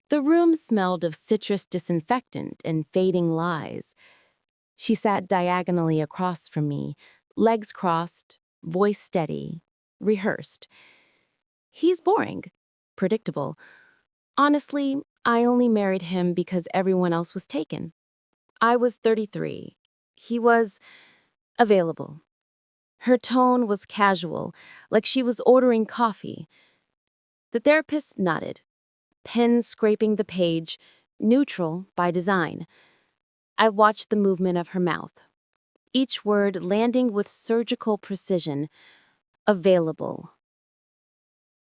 The room smelled of citrus disinfectant and fading lies. She sat diagonally across from me, legs crossed, voice steady, rehearsed. He's boring, predictable. Honestly, I only married him because everyone else was taken. I was 33. He was available. Her tone was casual, like she was ordering coffee. The therapist nodded, pen scraping the page, neutral by design. I watched the movement of her mouth, each word landing with surgical precision. Available.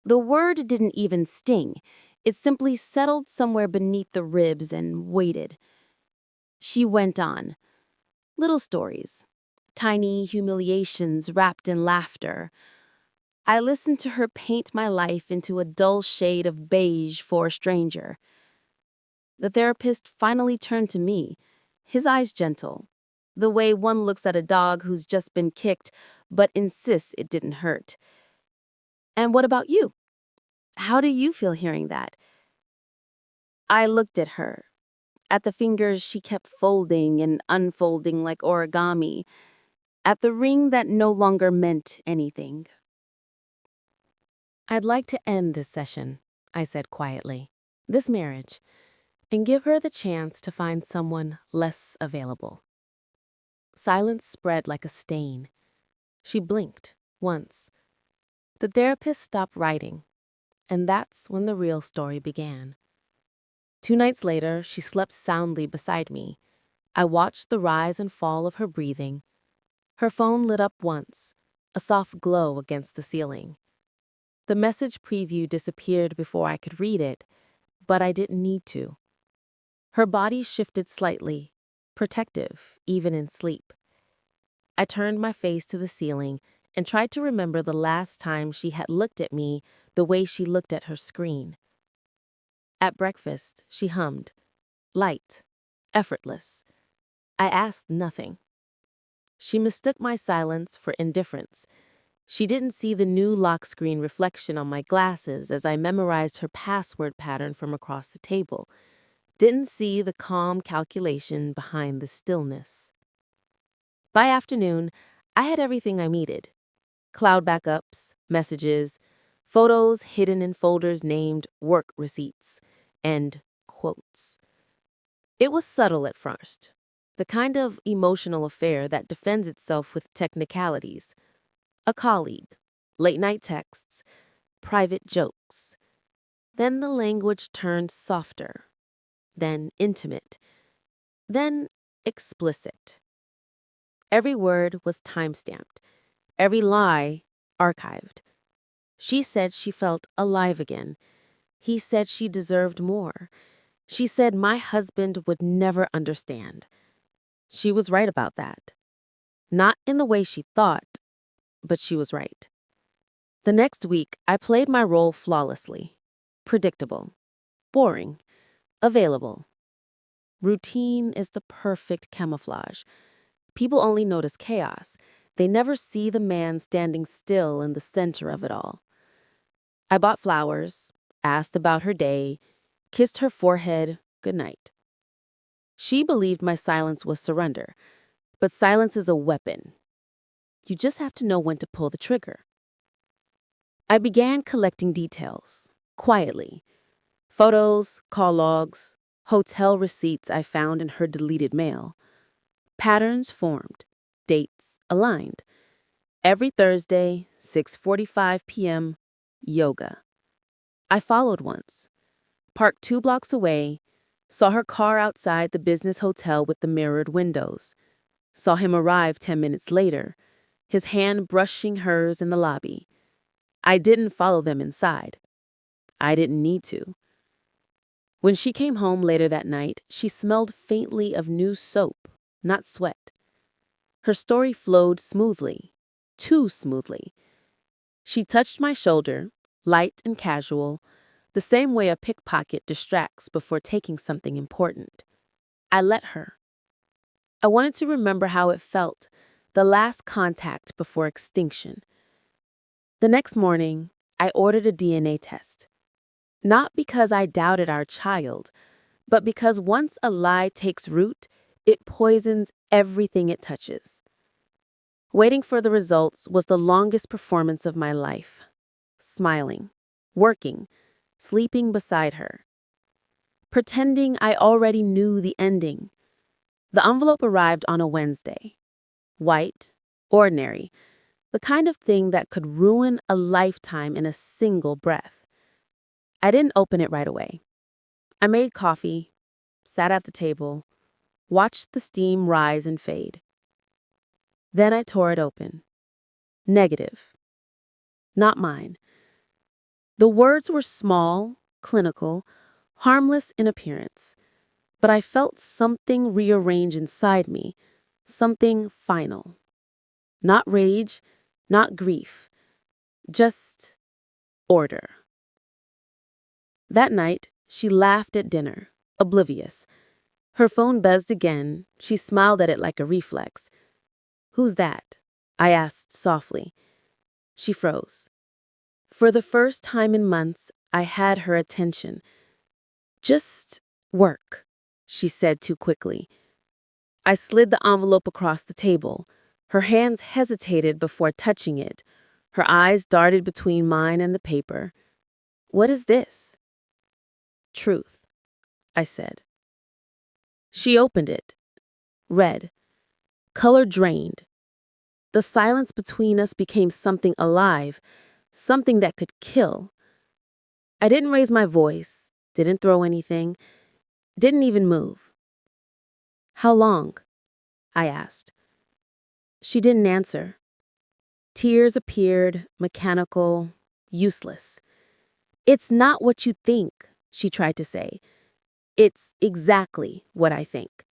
The word didn't even sting. It simply settled somewhere beneath the ribs and waited. She went on. Little stories. Tiny humiliations wrapped in laughter. I listened to her paint my life into a dull shade of beige for a stranger. The therapist finally turned to me, his eyes gentle, the way one looks at a dog who's just been kicked but insists it didn't hurt. And what about you? How do you feel hearing that? I looked at her, at the fingers she kept folding and unfolding like origami, at the ring that no longer meant anything. I'd like to end this session, I said quietly, this marriage, and give her the chance to find someone less available. Silence spread like a stain. She blinked once. The therapist stopped writing, and that's when the real story began. 2 nights later, she slept soundly beside me. I watched the rise and fall of her breathing. Her phone lit up once, a soft glow against the ceiling. The message preview disappeared before I could read it, but I didn't need to. Her body shifted slightly, protective, even in sleep. I turned my face to the ceiling and tried to remember the last time she had looked at me the way she looked at her screen. At breakfast, she hummed. Light, effortless. I asked nothing. She mistook my silence for indifference. She didn't see the new lock screen reflection on my glasses as I memorized her password pattern from across the table. Didn't see the calm calculation behind the stillness. By afternoon, I had everything I needed. Cloud backups, messages, photos hidden in folders named work receipts, and quotes. It was subtle at first, the kind of emotional affair that defends itself with technicalities. A colleague, late-night texts, private jokes. Then the language turned softer, then intimate, then explicit. Every word was time-stamped, every lie archived. She said she felt alive again. He said she deserved more. She said my husband would never understand. She was right about that. Not in the way she thought, but she was right. The next week, I played my role flawlessly. Predictable, boring, available. Routine is the perfect camouflage. People only notice chaos. They never see the man standing still in the center of it all. I bought flowers, asked about her day, kissed her forehead goodnight. She believed my silence was surrender, but silence is a weapon. You just have to know when to pull the trigger. I began collecting details, quietly. Photos, call logs, hotel receipts I found in her deleted mail. Patterns formed, dates aligned. Every Thursday, 6:45 p.m., yoga. I followed once. Parked 2 blocks away, saw her car outside the business hotel with the mirrored windows. Saw him arrive 10 minutes later, his hand brushing hers in the lobby. I didn't follow them inside. I didn't need to. When she came home later that night, she smelled faintly of new soap, not sweat. Her story flowed smoothly, too smoothly. She touched my shoulder, light and casual, the same way a pickpocket distracts before taking something important. I let her. I wanted to remember how it felt, the last contact before extinction. The next morning, I ordered a DNA test. Not because I doubted our child, but because once a lie takes root, it poisons everything it touches. Waiting for the results was the longest performance of my life. Smiling, working, sleeping beside her, pretending I already knew the ending. The envelope arrived on a Wednesday. White, ordinary, the kind of thing that could ruin a lifetime in a single breath. I didn't open it right away. I made coffee, sat at the table, watched the steam rise and fade. Then I tore it open. Negative. Not mine. The words were small, clinical, harmless in appearance, but I felt something rearrange inside me, something final. Not rage, not grief, just order. That night, she laughed at dinner, oblivious. Her phone buzzed again. She smiled at it like a reflex. "Who's that?" I asked softly. She froze. For the first time in months, I had her attention. "Just work," she said too quickly. I slid the envelope across the table. Her hands hesitated before touching it. Her eyes darted between mine and the paper. "What is this?" "Truth," I said. She opened it. Read. Color drained. The silence between us became something alive, something that could kill. I didn't raise my voice, didn't throw anything, didn't even move. "How long?" I asked. She didn't answer. Tears appeared, mechanical, useless. "It's not what you think," she tried to say. "It's exactly what I think."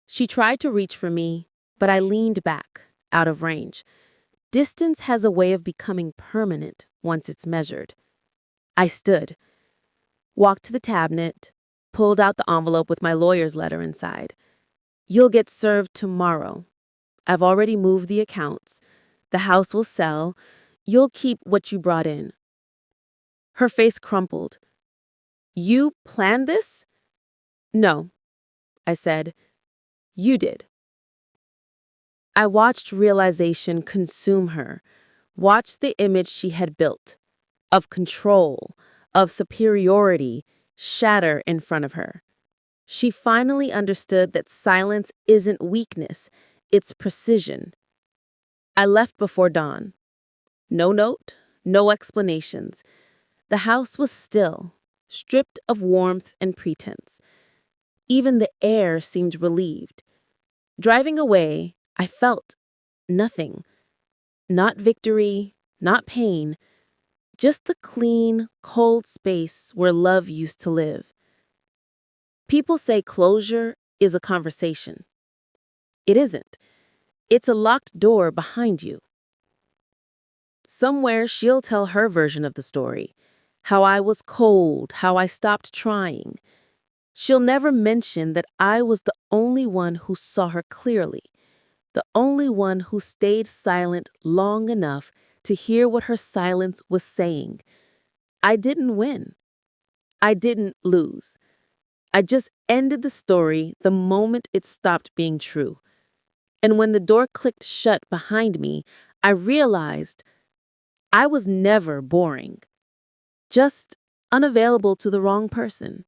She tried to reach for me, but I leaned back, out of range. Distance has a way of becoming permanent once it's measured. I stood, walked to the cabinet, pulled out the envelope with my lawyer's letter inside. "You'll get served tomorrow. I've already moved the accounts. The house will sell. You'll keep what you brought in." Her face crumpled. "You planned this?" "No," I said. "You did." I watched realization consume her, watched the image she had built, of control, of superiority, shatter in front of her. She finally understood that silence isn't weakness, it's precision. I left before dawn. No note, no explanations. The house was still, stripped of warmth and pretense. Even the air seemed relieved. Driving away, I felt nothing. Not victory, not pain, just the clean, cold space where love used to live. People say closure is a conversation. It isn't. It's a locked door behind you. Somewhere she'll tell her version of the story. How I was cold, how I stopped trying. She'll never mention that I was the only one who saw her clearly, the only one who stayed silent long enough to hear what her silence was saying. I didn't win. I didn't lose. I just ended the story the moment it stopped being true. And when the door clicked shut behind me, I realized I was never boring, just unavailable to the wrong person.